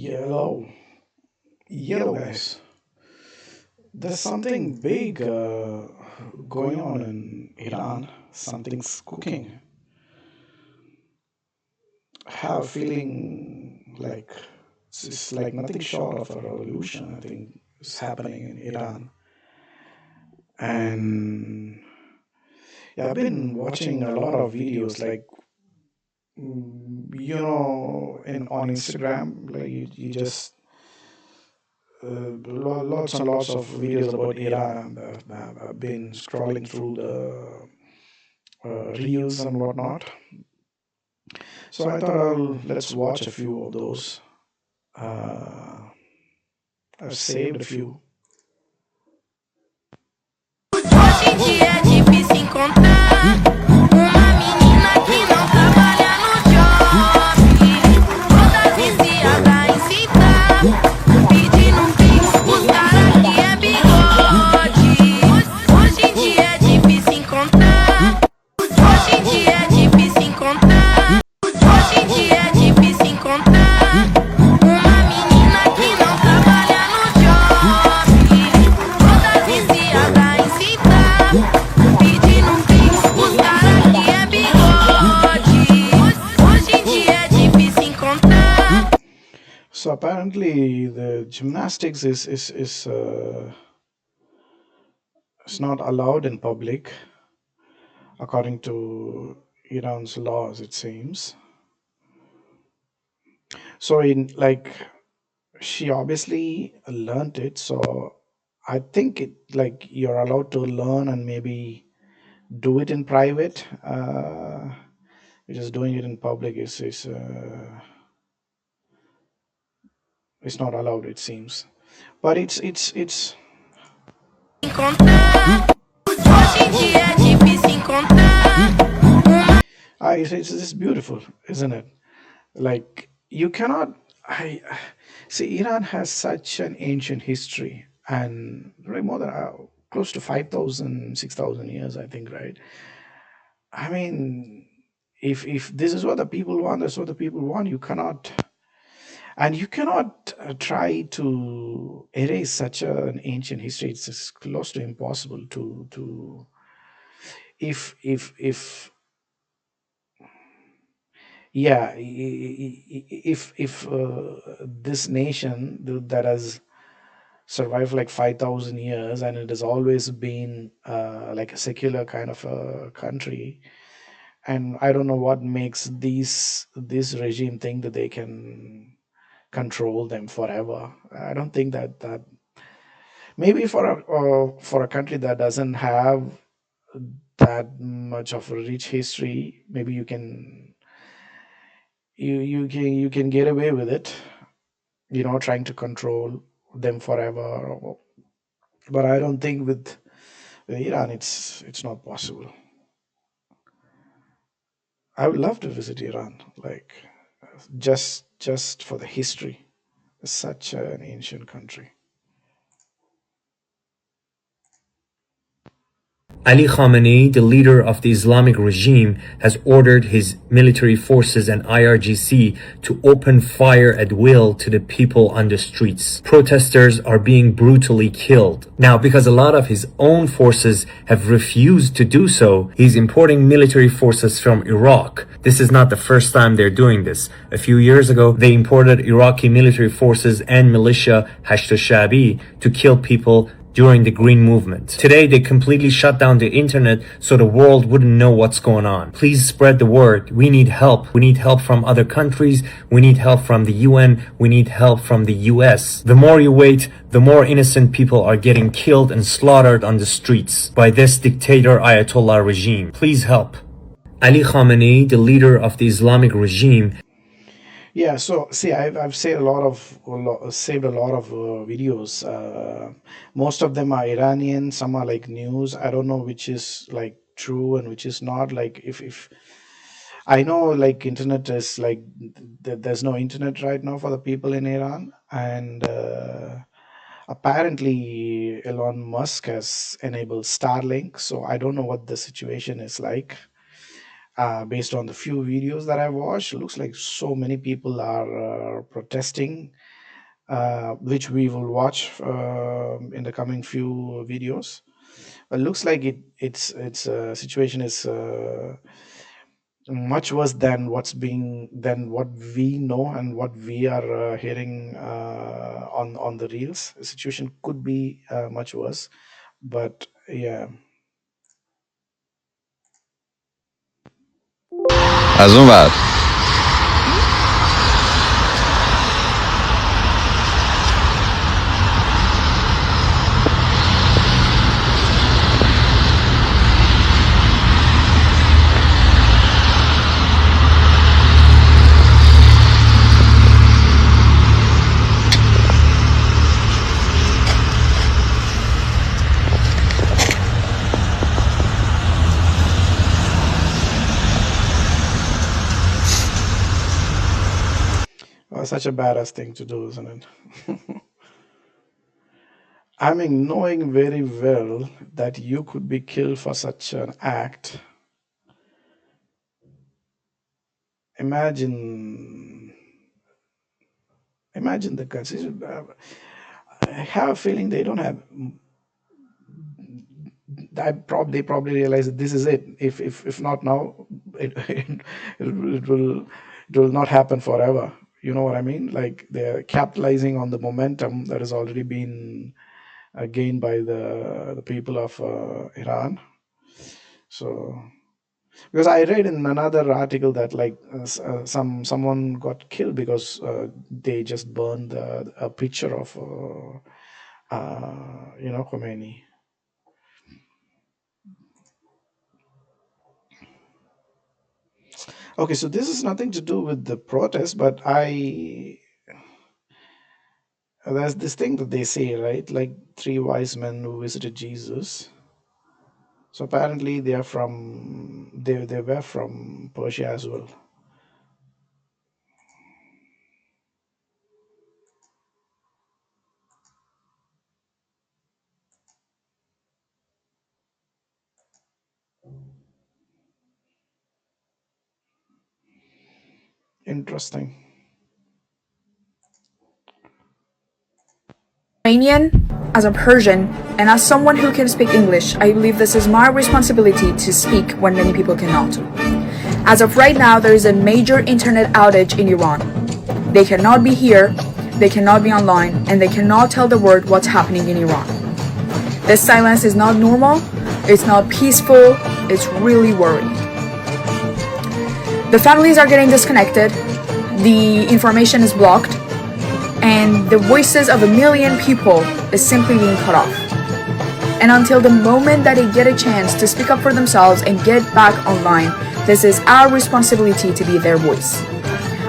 Yellow, yellow guys. There's something big going on in Iran. Something's cooking. I have a feeling like it's like nothing short of a revolution. I think is happening in Iran. And yeah, I've been watching a lot of videos, like in on Instagram, like you just lots and lots of videos about Iran. I've been scrolling through the reels and whatnot. So I thought let's watch a few of those. Uh, I've saved a few. Hoje em dia é difícil encontrar uma menina que não trabalha no job. Todas viciadas em citar, pedindo um pix, os caras aqui é bigode. Hoje em dia é difícil encontrar. Hoje em dia é difícil encontrar. Hoje em dia é difícil encontrar uma menina que não trabalha no job. Todas viciadas em citar, pedindo um pix, os caras aqui é bigode. Hoje em dia é difícil encontrar. So apparently the gymnastics is not allowed in public according to Iran's laws, it seems. So in like she obviously learned it, so I think it like you're allowed to learn and maybe do it in private. Just doing it in public is not allowed, it seems. But it's Encontrar. Hoje em dia é difícil encontrar uma. it's beautiful, isn't it? Like you cannot. I see Iran has such an ancient history and very more than close to 5,000, 6,000 years, I think, right? I mean, if this is what the people want, that's what the people want. You cannot try to erase such an ancient history. It's close to impossible to if yeah if this nation that has survived like 5,000 years and it has always been like a secular kind of a country, and I don't know what makes this regime think that they can control them forever. I don't think that maybe for a country that doesn't have that much of a rich history, maybe you can get away with it, trying to control them forever. But I don't think with Iran it's not possible. I would love to visit Iran, like just for the history. It's such an ancient country. Ali Khamenei, the leader of the Islamic regime, has ordered his military forces and IRGC to open fire at will to the people on the streets. Protesters are being brutally killed. Now, because a lot of his own forces have refused to do so, he's importing military forces from Iraq. This is not the first time they're doing this. A few years ago, they imported Iraqi military forces and militia Hashd al-Shabi to kill people during the Green Movement. Today, they completely shut down the internet so the world wouldn't know what's going on. Please spread the word. We need help. We need help from other countries. We need help from the UN. We need help from the US. The more you wait, the more innocent people are getting killed and slaughtered on the streets by this dictator Ayatollah regime. Please help. Ali Khamenei, the leader of the Islamic regime. Yeah, so see, I've saved saved a lot of videos. Most of them are Iranian. Some are like news. I don't know which is like true and which is not. Like if I know, like internet is like there's no internet right now for the people in Iran, and apparently Elon Musk has enabled Starlink. So I don't know what the situation is like. Based on the few videos that I watched, it looks like so many people are protesting which we will watch in the coming few videos. It looks like its situation is much worse than what we know and what we are hearing on the reels. The situation could be much worse, but yeah. از اون ور Such a badass thing to do, isn't it? I mean, knowing very well that you could be killed for such an act. Imagine, imagine the guts. I have a feeling they don't have. They probably realize that this is it. If not now, it will not happen forever. You know what I mean? Like they're capitalizing on the momentum that has already been gained by the people of Iran. So because I read in another article that like someone got killed because they just burned a picture of Khomeini. Okay, so this is nothing to do with the protest, but there's this thing that they say, right? Like three wise men who visited Jesus. So apparently they were from Persia as well. Interesting. Iranian, as a Persian, and as someone who can speak English, I believe this is my responsibility to speak when many people cannot. As of right now, there is a major internet outage in Iran. They cannot be here, they cannot be online, and they cannot tell the world what's happening in Iran. This silence is not normal, it's not peaceful, it's really worrying. The families are getting disconnected, the information is blocked, and the voices of a million people is simply being cut off. And until the moment that they get a chance to speak up for themselves and get back online, this is our responsibility to be their voice.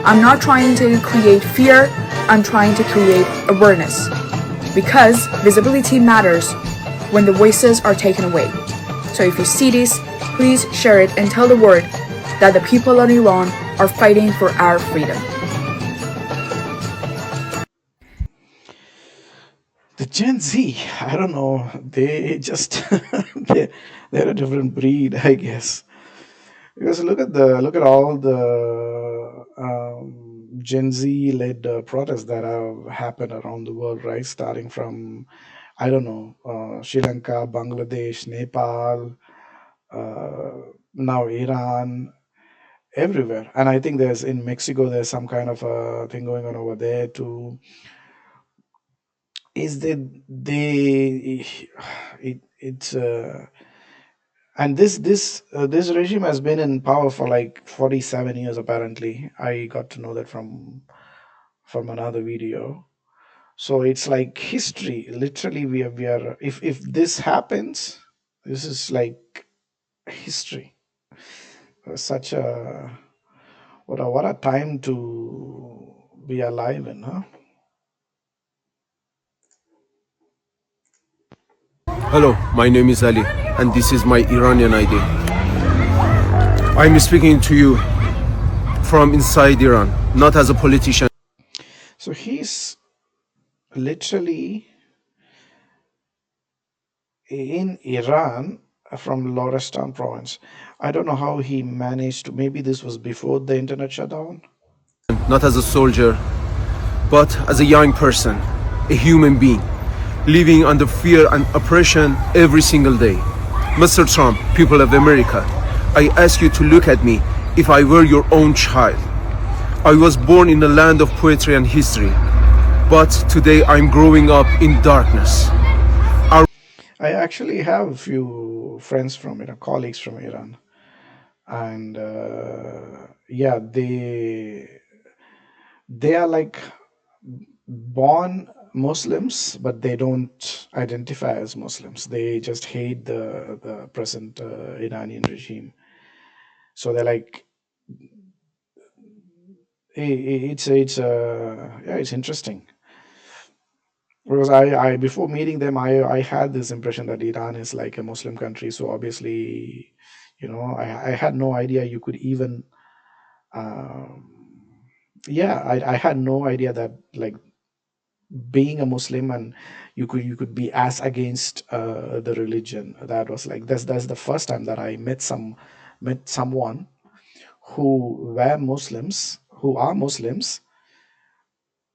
I'm not trying to create fear, I'm trying to create awareness. Because visibility matters when the voices are taken away. So if you see this, please share it and tell the world that the people of Iran are fighting for our freedom. The Gen Z, I don't know. They just they're a different breed, I guess. Because look at all the Gen Z led protests that have happened around the world, right? Starting from I don't know Sri Lanka, Bangladesh, Nepal, now Iran, everywhere. And I think there's in Mexico there's some kind of a thing going on over there too. Is that it's and this regime has been in power for like 47 years apparently. I got to know that from another video. So it's like history. Literally, we are if this happens, this is like history. Such a what a time to be alive in, huh? Hello, my name is Ali, and this is my Iranian ID. I'm speaking to you from inside Iran, not as a politician. So he's literally in Iran from Lorestan province. I don't know how he managed to. Maybe this was before the internet shutdown. Not as a soldier, but as a young person, a human being, living under fear and oppression every single day. Mr. Trump, people of America, I ask you to look at me if I were your own child. I was born in a land of poetry and history, but today I'm growing up in darkness. I actually have a few friends from Iran, colleagues from Iran, and yeah, they are like born Muslims, but they don't identify as Muslims. They just hate the present Iranian regime. So they're like, yeah, it's interesting because I before meeting them, I had this impression that Iran is like a Muslim country. So obviously, I had no idea you could even, um, yeah, I had no idea that like being a Muslim and you could be as against the religion. That was like that's the first time that I met someone who are Muslims,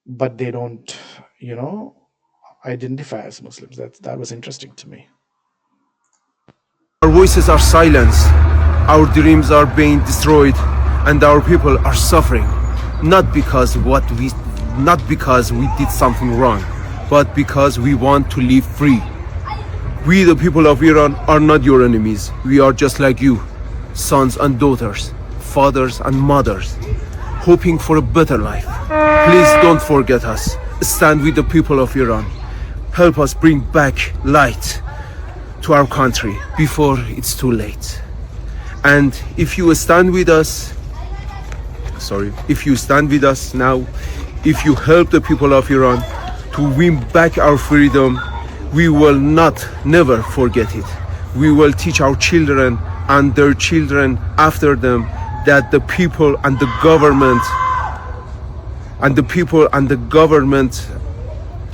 but they don't, you know, identify as Muslims. That was interesting to me. Our voices are silenced, our dreams are being destroyed, and our people are suffering. Not because we did something wrong, but because we want to live free. We, the people of Iran, are not your enemies. We are just like you, sons and daughters, fathers and mothers, hoping for a better life. Please don't forget us. Stand with the people of Iran. Help us bring back light to our country before it's too late. And if you stand with us now, if you help the people of Iran to win back our freedom, we will never forget it. We will teach our children and their children after them that the people and the government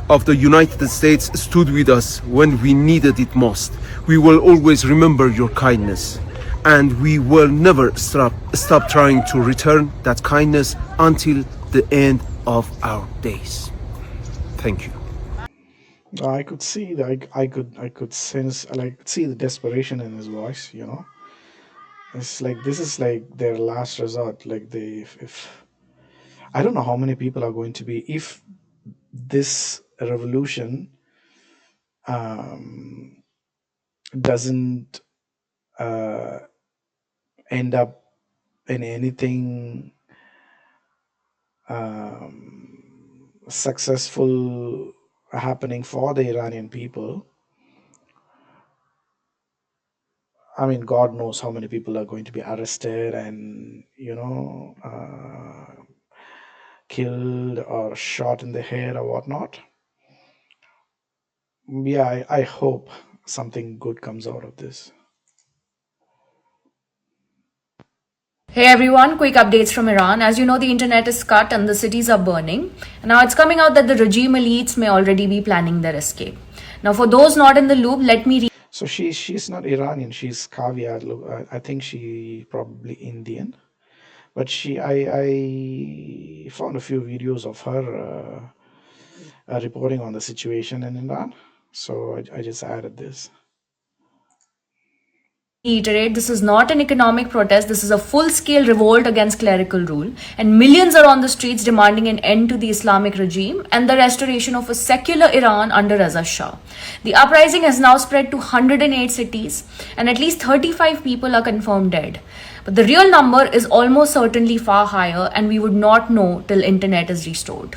of the United States stood with us when we needed it most. We will always remember your kindness, and we will never stop trying to return that kindness until the end of our days. Thank you. I could see that I could sense, like, see the desperation in his voice. It's like this is like their last resort. Like if I don't know how many people are going to be if this revolution um, doesn't uh, end up in anything successful happening for the Iranian people. I mean, God knows how many people are going to be arrested and killed or shot in the head or whatnot. Yeah, I hope something good comes out of this. Hey everyone, quick updates from Iran. As you know, the internet is cut and the cities are burning. Now it's coming out that the regime elites may already be planning their escape. Now, for those not in the loop, let me So she's not Iranian. She's Kavya. I think she probably Indian. But I found a few videos of her reporting on the situation in Iran. So I just added this. reiterate, this is not an economic protest, this is a full-scale revolt against clerical rule, and millions are on the streets demanding an end to the Islamic regime and the restoration of a secular Iran under Reza Shah. The uprising has now spread to 108 cities, and at least 35 people are confirmed dead. But the real number is almost certainly far higher, and we would not know till internet is restored.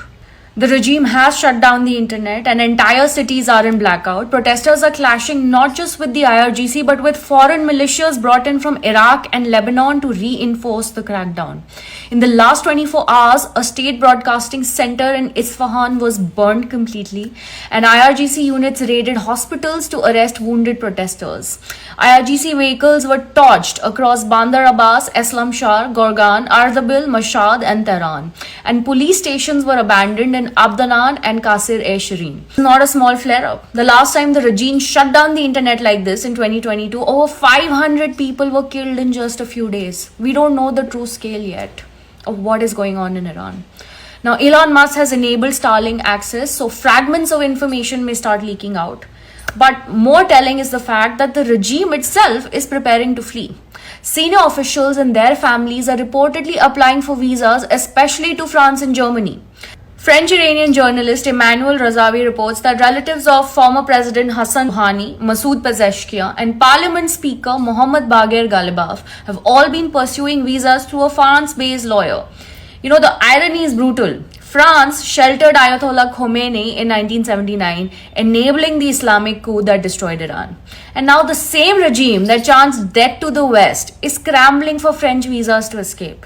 The regime has shut down the internet and entire cities are in blackout. Protesters are clashing not just with the IRGC but with foreign militias brought in from Iraq and Lebanon to reinforce the crackdown. In the last 24 hours, a state broadcasting center in Isfahan was burned completely and IRGC units raided hospitals to arrest wounded protesters. IRGC vehicles were torched across Bandar Abbas, Islamshar, Gorgan, Ardabil, Mashhad and Tehran, and police stations were abandoned in Abdanan and Kasir-e-Shirin. It's not a small flare-up. The last time the regime shut down the internet like this in 2022, over 500 people were killed in just a few days. We don't know the true scale yet of what is going on in Iran. Now, Elon Musk has enabled Starlink access, so fragments of information may start leaking out. But more telling is the fact that the regime itself is preparing to flee. Senior officials and their families are reportedly applying for visas, especially to France and Germany. French-Iranian journalist Emmanuel Razavi reports that relatives of former President Hassan Rouhani, Masoud Pezeshkian, and Parliament Speaker Mohammad Bagher Ghalibaf have all been pursuing visas through a France-based lawyer. You know, the irony is brutal. France sheltered Ayatollah Khomeini in 1979, enabling the Islamic coup that destroyed Iran. And now the same regime that chants death to the West is scrambling for French visas to escape.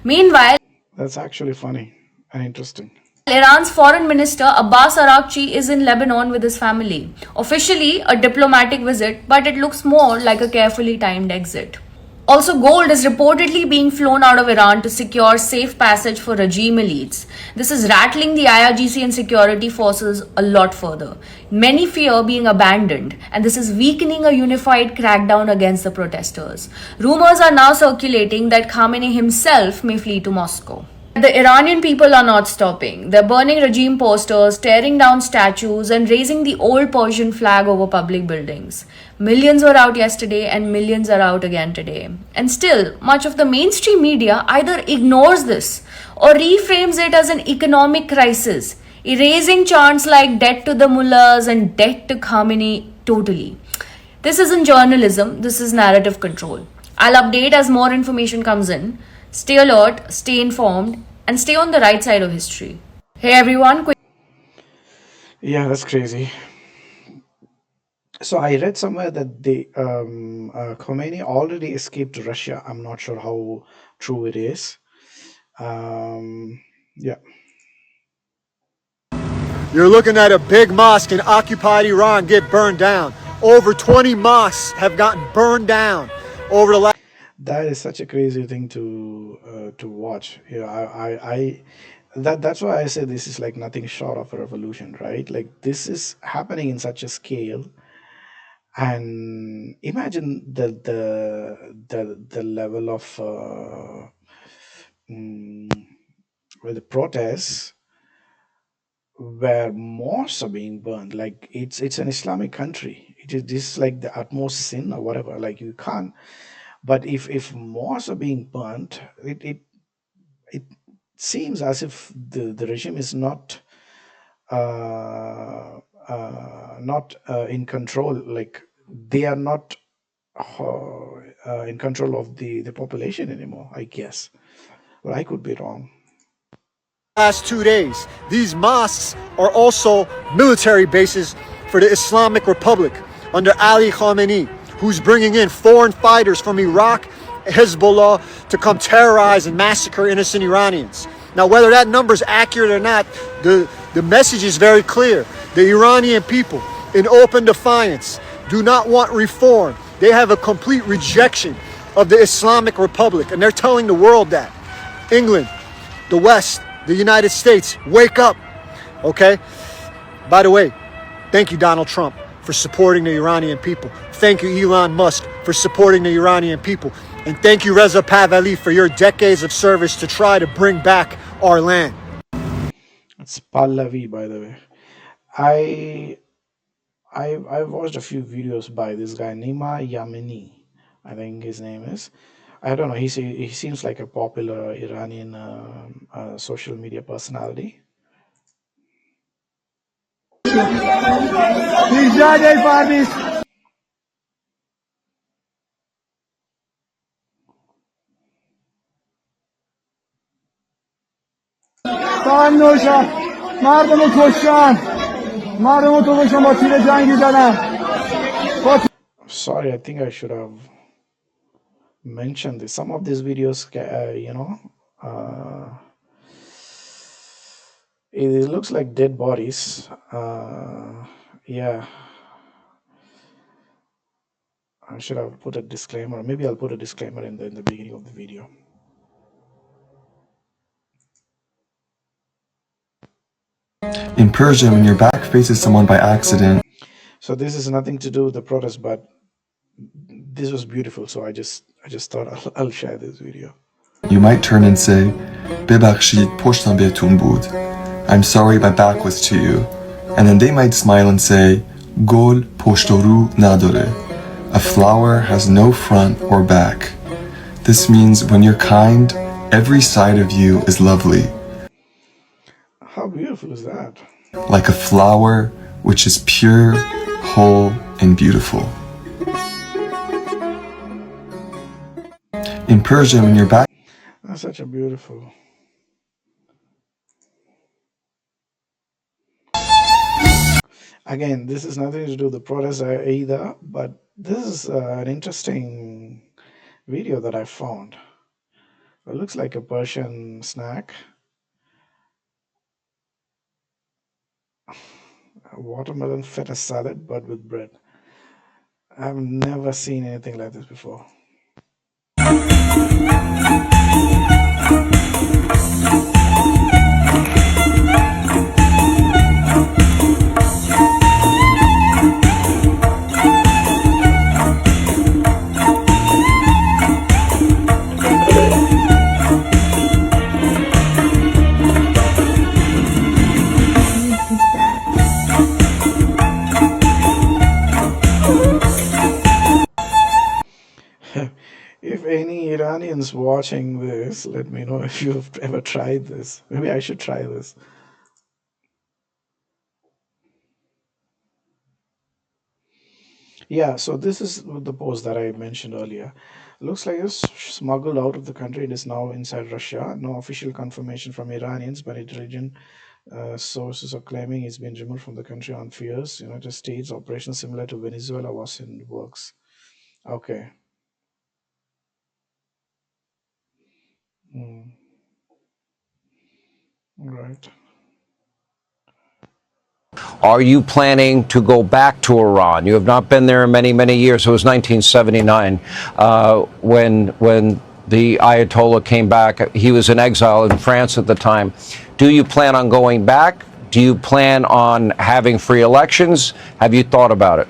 Meanwhile, That's actually funny and interesting. Iran's foreign minister Abbas Araghchi is in Lebanon with his family. Officially a diplomatic visit, but it looks more like a carefully timed exit. Also, gold is reportedly being flown out of Iran to secure safe passage for regime elites. This is rattling the IRGC and security forces a lot further. Many fear being abandoned, and this is weakening a unified crackdown against the protesters. Rumors are now circulating that Khamenei himself may flee to Moscow. The Iranian people are not stopping. They're burning regime posters, tearing down statues, and raising the old Persian flag over public buildings. Millions were out yesterday, and millions are out again today. And still, much of the mainstream media either ignores this or reframes it as an economic crisis, erasing chants like death to the mullahs and death to Khamenei totally. This isn't journalism, this is narrative control. I'll update as more information comes in. Stay alert, stay informed, and stay on the right side of history. Hey everyone, quick. Yeah, that's crazy. So I read somewhere that Khomeini already escaped Russia. I'm not sure how true it is. Yeah. You're looking at a big mosque in occupied Iran get burned down. Over 20 mosques have gotten burned down over the last. That is such a crazy thing to watch. That's why I say this is like nothing short of a revolution, right? Like this is happening in such a scale, and imagine the level of where the protests, where mosques are being burned. Like it's an Islamic country. This is like the utmost sin or whatever. Like you can't. But if mosques are being burnt, it seems as if the regime is not in control. Like they are not in control of the population anymore, I guess. But I could be wrong. Last 2 days. These mosques are also military bases for the Islamic Republic under Ali Khamenei, who's bringing in foreign fighters from Iraq, Hezbollah, to come terrorize and massacre innocent Iranians. Now, whether that number is accurate or not, the message is very clear. The Iranian people, in open defiance, do not want reform. They have a complete rejection of the Islamic Republic, and they're telling the world that. England, the West, the United States, wake up, okay? By the way, thank you, Donald Trump, for supporting the Iranian people. Thank you, Elon Musk, for supporting the Iranian people. And thank you, Reza Pahlavi, for your decades of service to try to bring back our land. It's Pahlavi, by the way. I watched a few videos by this guy Nima Yamini, I think his name is. I don't know. He seems like a popular Iranian social media personality. Sorry, I think I should have mentioned this. Some of these videos, it looks like dead bodies. Yeah, I should have put a disclaimer. Maybe I'll put a disclaimer in the beginning of the video. In Persian, when your back faces someone by accident. So this is nothing to do with the protest, but this was beautiful. So I just thought I'll share this video. You might turn and say, "ببخشید پشتم بهتون بود." I'm sorry my back was to you. And then they might smile and say, "گل پشت و رو نداره." A flower has no front or back. This means when you're kind, every side of you is lovely. How beautiful is that? Like a flower which is pure, whole, and beautiful. In Persian, when you're back, That's such a beautiful. Again, this is nothing to do with the protest either, but this is an interesting video that I found. It looks like a Persian snack. A watermelon feta salad, but with bread. I've never seen anything like this before. If any Iranians watching this, let me know if you've ever tried this. Maybe I should try this. Yeah, so this is the post that I mentioned earlier. Looks like it's smuggled out of the country. It is now inside Russia. No official confirmation from Iranians, but intelligence sources are claiming it's been removed from the country on fears. United States operation similar to Venezuela was in works. Okay. Mm, right. Are you planning to go back to Iran? You have not been there in many, many years. It was 1979 when the Ayatollah came back. He was in exile in France at the time. Do you plan on going back? Do you plan on having free elections? Have you thought about it?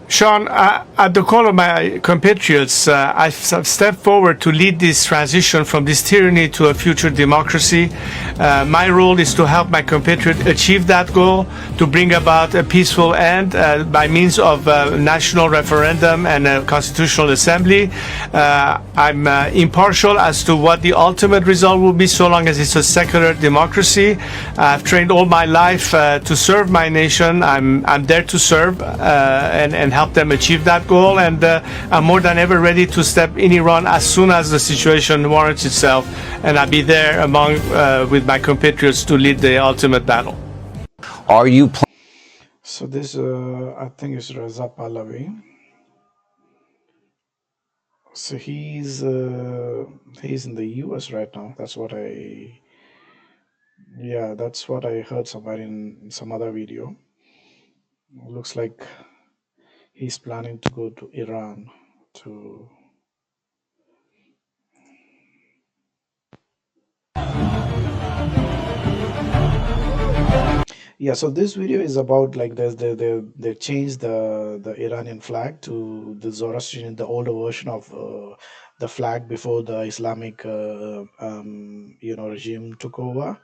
Sean, at the call of my compatriots, I've stepped forward to lead this transition from this tyranny to a future democracy. My role is to help my compatriots achieve that goal, to bring about a peaceful end by means of a national referendum and a constitutional assembly. I'm impartial as to what the ultimate result will be, so long as it's a secular democracy. I've trained all my life to serve my nation. I'm there to serve and help them achieve that goal, and I'm more than ever ready to step in Iran as soon as the situation warrants itself, and I'll be there among with my compatriots to lead the ultimate battle. Are you So this, I think, is Reza Pahlavi. So he's in the U.S. right now. That's what I heard somewhere in some other video. Looks like he's planning to go to Iran to. Yeah, so this video is about like they changed the Iranian flag to the Zoroastrian, the older version of the flag before the Islamic regime took over.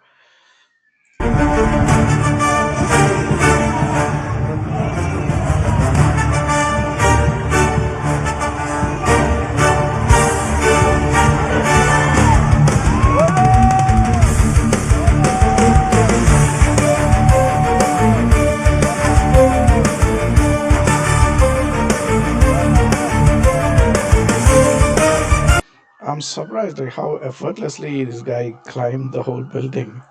I'm surprised like how effortlessly this guy climbed the whole building.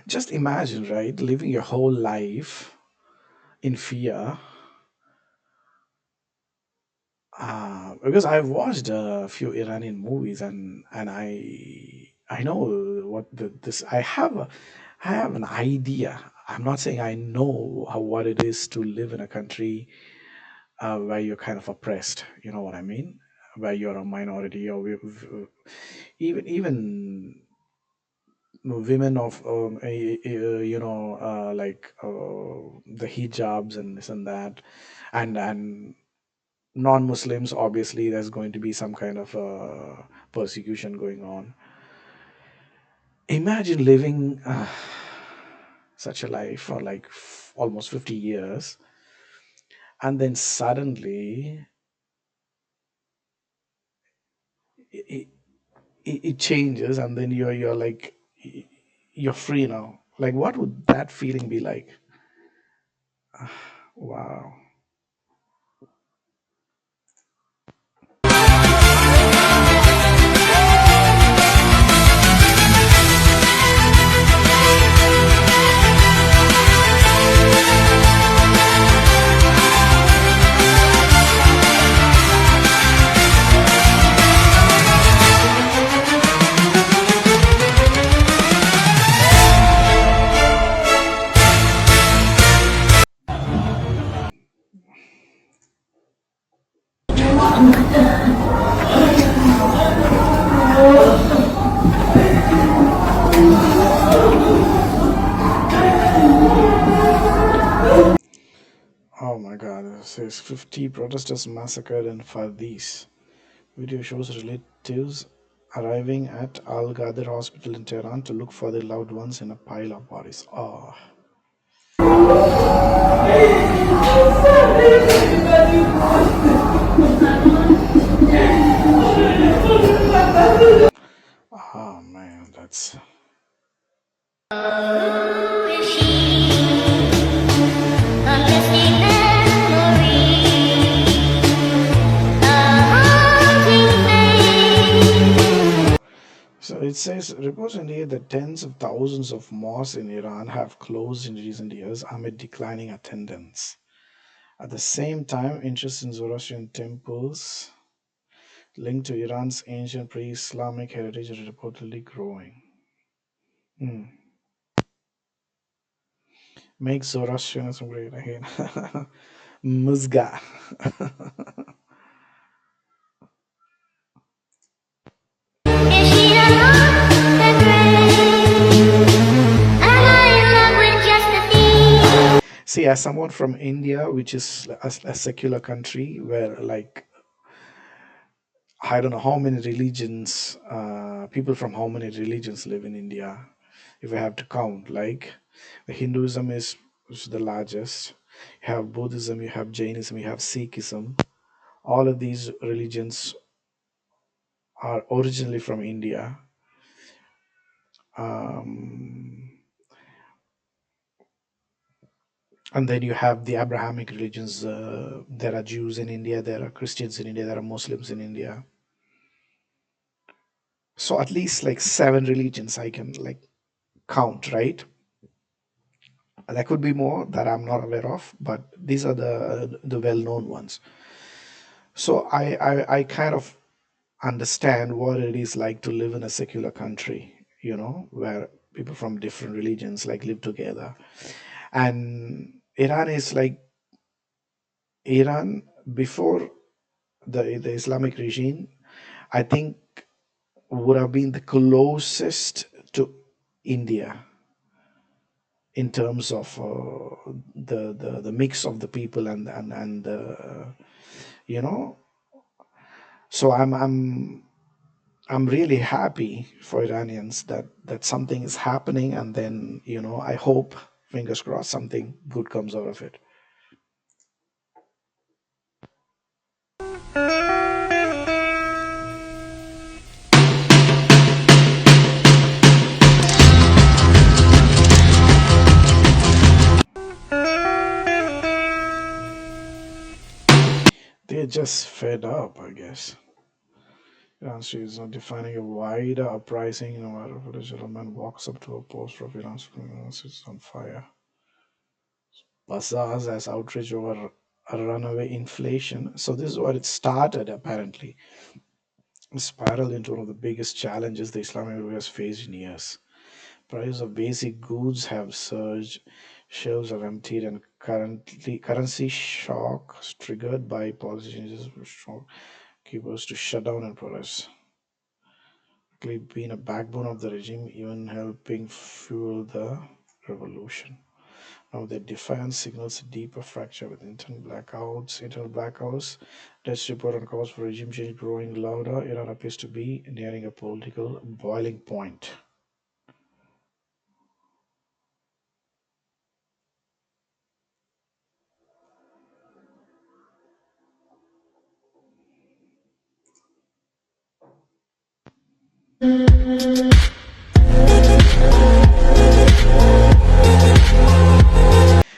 Just imagine, right, living your whole life in fear. Because I've watched a few Iranian movies, and I know what this. I have an idea. I'm not saying I know what it is to live in a country where you're kind of oppressed. You know what I mean? Where you're a minority, or even women of like the hijabs and this and that, and non-Muslims. Obviously, there's going to be some kind of persecution going on. Imagine living such a life for like almost 50 years, and then suddenly it, it changes, and then you're like you're free now. Like, what would that feeling be like? Wow. Oh my god, it says 50 protesters massacred in Fardis. Video shows relatives arriving at Al Ghadir Hospital in Tehran to look for their loved ones in a pile of bodies. Oh, oh man, that's. So it says reports indicate that tens of thousands of mosques in Iran have closed in recent years amid declining attendance. At the same time, interest in Zoroastrian temples linked to Iran's ancient pre-Islamic heritage is reportedly growing. Hmm. Make Zoroastrianism great again. Muzga. See, as someone from India, which is a secular country where, like, I don't know how many religions, people from how many religions live in India, if I have to count. Like, the Hinduism is the largest. You have Buddhism, you have Jainism, you have Sikhism. All of these religions are originally from India. Um, and then you have the Abrahamic religions. There are Jews in India, there are Christians in India, there are Muslims in India. So at least like 7 religions I can like count, right? There could be more that I'm not aware of, but these are the well-known ones. So I kind of understand what it is like to live in a secular country, where people from different religions like live together. And Iran before the Islamic regime, I think would have been the closest to India in terms of the mix of the people and you know so I'm really happy for Iranians that something is happening, and then I hope, fingers crossed, something good comes out of it. They're just fed up, I guess. Iran is not defining a wider uprising. A village man walks up to a poster of Iran's is on fire. Bazaars as outrage over a runaway inflation. So this is what it started, apparently. It spiraled into one of the biggest challenges the Islamic world has faced in years. Prices of basic goods have surged, Shelves are emptied and currency shock triggered by policy changes strong keepers to shut down and protest. Been a backbone of the regime, even helping fuel the revolution. Now their defiance signals a deeper fracture with internal blackouts. Test report on calls for regime change growing louder. Iran appears to be nearing a political boiling point.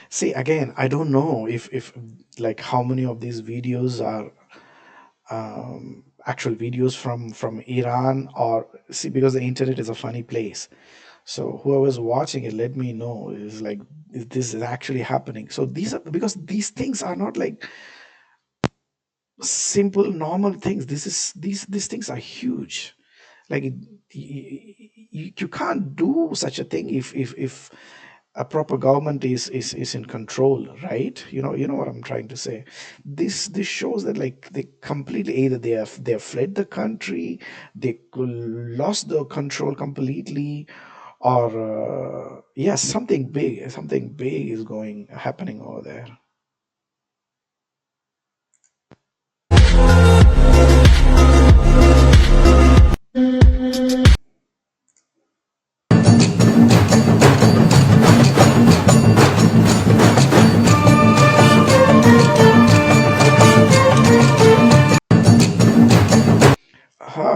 See, again, I don't know if like how many of these videos are actual videos from Iran, or see, because the internet is a funny place. So whoever's watching it, let me know, is like, if this is actually happening. So these are, because these things are not like simple normal things. These things are huge. Like you can't do such a thing if a proper government is in control, right? You know what I'm trying to say. This shows that, like, they completely, either they have fled the country, they lost the control completely, or yes, something big is going happening over there.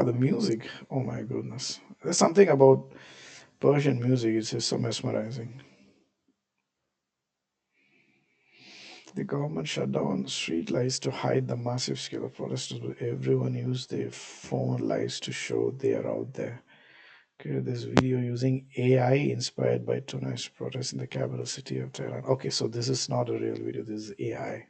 The music, oh my goodness, there's something about Persian music, it's just so mesmerizing. The government shut down street lights to hide the massive scale of protesters, but everyone used their phone lights to show they are out there. Okay, this video using AI inspired by tonight's protest in the capital city of Tehran. Okay, so this is not a real video, this is AI.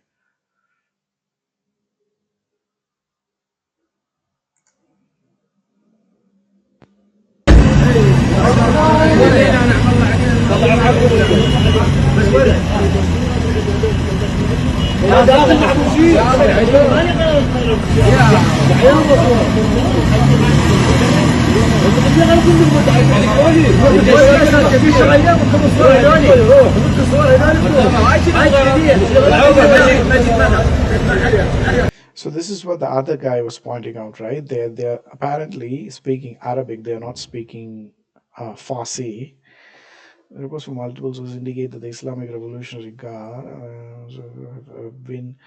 So this is what the other guy was pointing out, right? They're apparently speaking Arabic. They're not speaking Farsi. Reports from multiple sources indicate that the Islamic Revolutionary Guard have been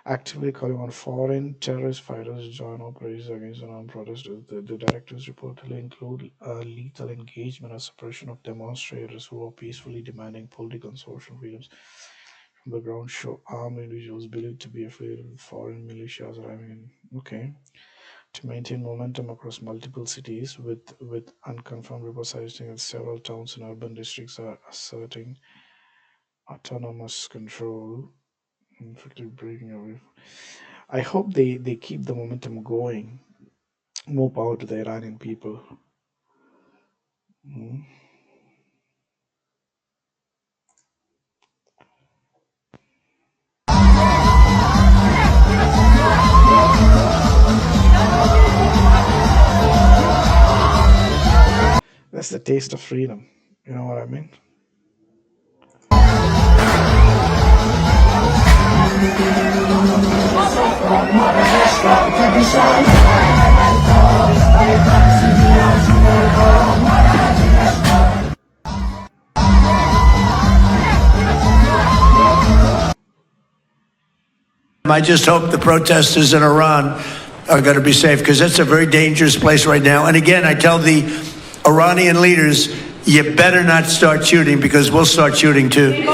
actively calling on foreign terrorist fighters to join operations against the armed protesters. The directives reportedly include lethal engagement or suppression of demonstrators who are peacefully demanding political and social freedoms. From the ground, show armed individuals believed to be affiliated with foreign militias arriving in. Okay. To maintain momentum across multiple cities, with unconfirmed reports suggesting that several towns and urban districts are asserting autonomous control, effectively breaking away. I hope they keep the momentum going. More power to the Iranian people. Mhm. That's the taste of freedom. You know what I mean? I just hope the protesters in Iran are going to be safe, because it's a very dangerous place right now. And again, I tell the Iranian leaders, you better not start shooting, because we'll start shooting too.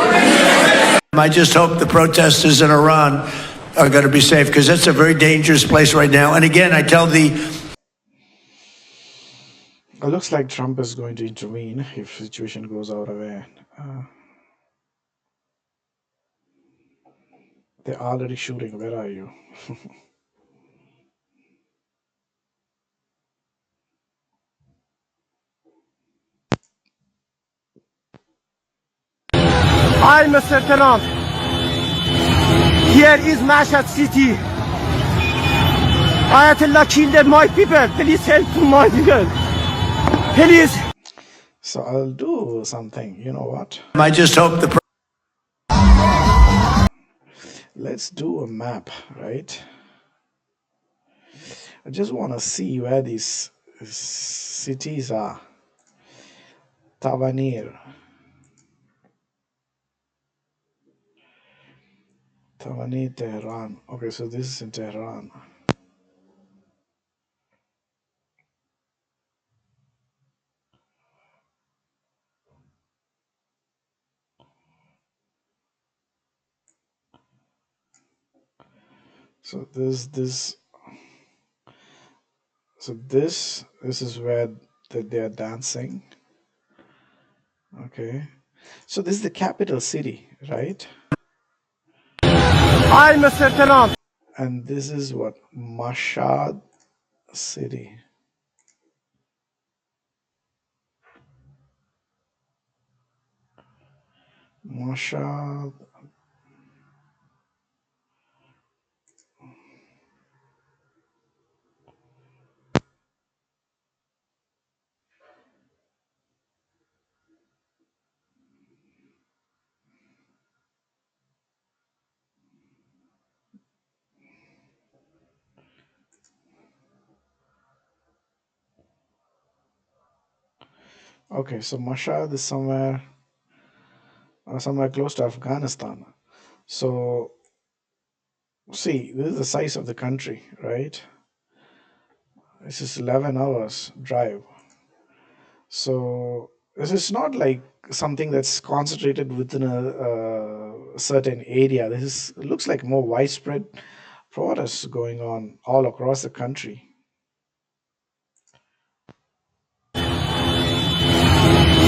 I just hope the protesters in Iran are going to be safe, because it's a very dangerous place right now. And again, I tell the It looks like Trump is going to intervene if the situation goes out of hand. They're already shooting. Where are you? Hi, Mr. Trump. Here is Mashhad City. Ayatollah killed my people. Please help my people. Please. So I'll do something. You know what? I just hope the Let's do a map, right? I just want to see where these cities are. Tavanir. Tavanir, Tehran. Okay, so this is in Tehran. So this is where they are dancing. Okay. So this is the capital city, right? Hi, Mr. Trump. And this is what? Mashhad city. Mashhad. Okay, so Mashhad is somewhere close to Afghanistan. So see, this is the size of the country, right? This is 11 hours drive. So this is not like something that's concentrated within a certain area. Looks like more widespread protests going on all across the country.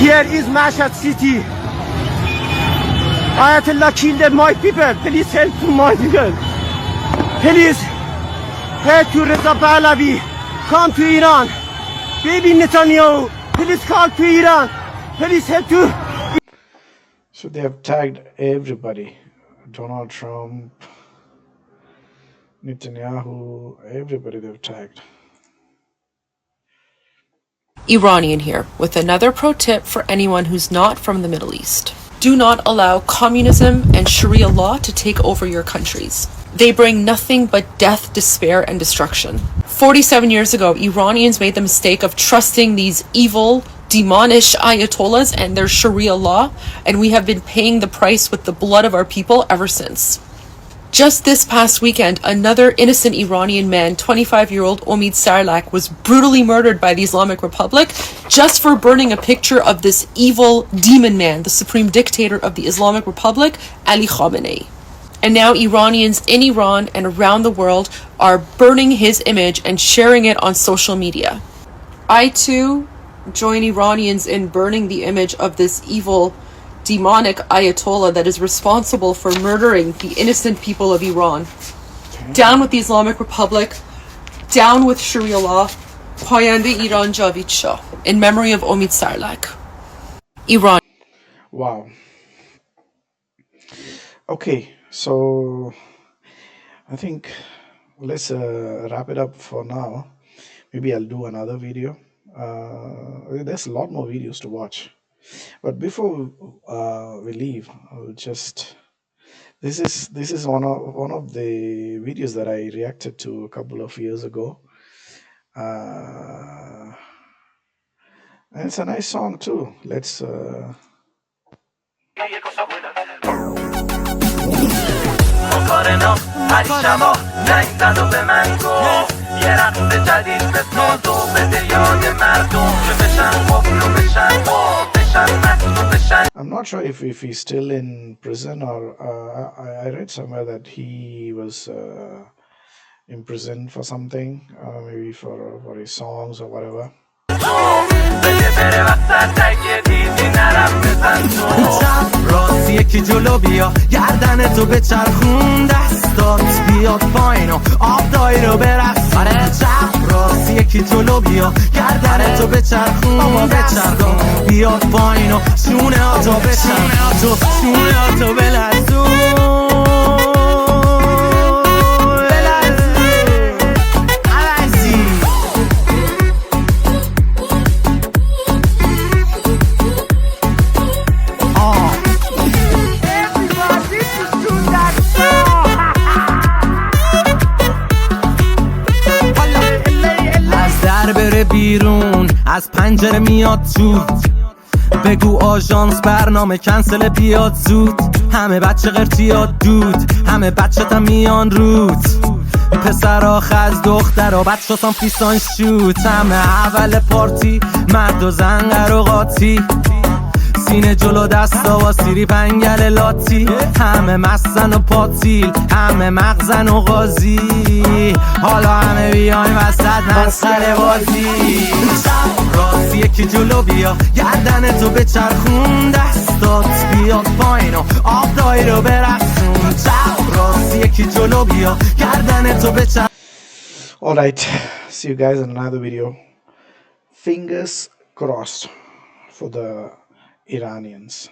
Here is Mashhad City. Ayatollah killed my people. Please help my people. Please help to Reza Pahlavi. Come to Iran. Baby Netanyahu. Please come to Iran. Please help to. So they have tagged everybody. Donald Trump, Netanyahu, everybody they've tagged. Iranian here with another pro tip for anyone who's not from the Middle East. Do not allow communism and Sharia law to take over your countries. They bring nothing but death, despair, and destruction. 47 years ago, Iranians made the mistake of trusting these evil, demonish ayatollahs and their Sharia law, and we have been paying the price with the blood of our people ever since. Just this past weekend, another innocent Iranian man, 25-year-old Omid Sarlak, was brutally murdered by the Islamic Republic just for burning a picture of this evil demon man, the supreme dictator of the Islamic Republic, Ali Khamenei. And now Iranians in Iran and around the world are burning his image and sharing it on social media. I too join Iranians in burning the image of this evil demonic ayatollah that is responsible for murdering the innocent people of Iran. Down with the Islamic Republic, down with Sharia law, Payande Iran Javid Shah, in memory of Omid Sarlak. Iran. Wow. Okay, so I think let's wrap it up for now. Maybe I'll do another video. There's a lot more videos to watch. But before we leave, I'll just this is one of the videos that I reacted to a couple of years ago, and it's a nice song too. Let's. I'm not sure if he's still in prison or I read somewhere that he was imprisoned for something, maybe for his songs or whatever. راستی یکی جلو بیا گردن تو بچرخون دستات بیاد پایین و آب دایی رو برس آره چپ راستی یکی جلو بیا گردن تو بچرخون بابا بچرخون بیاد پایین و شونه ها تو بچرخون شونه ها تو بلرزون بره بیرون از پنجره میاد تو بگو آژانس برنامه کنسل بیاد زود همه بچه قرتیات دود همه بچه تا میان رود پسرا خز دخترا بچه تام پیسان شوت همه اول پارتی مرد و زن قراقاتی سینه جلو دستا و سیری پنگل لاتی همه مستن و پاتیل همه مغزن و غازی حالا همه بیایم وسط مسخره بازی چپ راست یکی جلو بیا گردن تو بچرخون دستات بیاد پایین و آب دایی رو برقصون چپ راست یکی جلو بیا گردن تو بچرخون. Alright, see you guys in another video. Fingers crossed for the Iranians.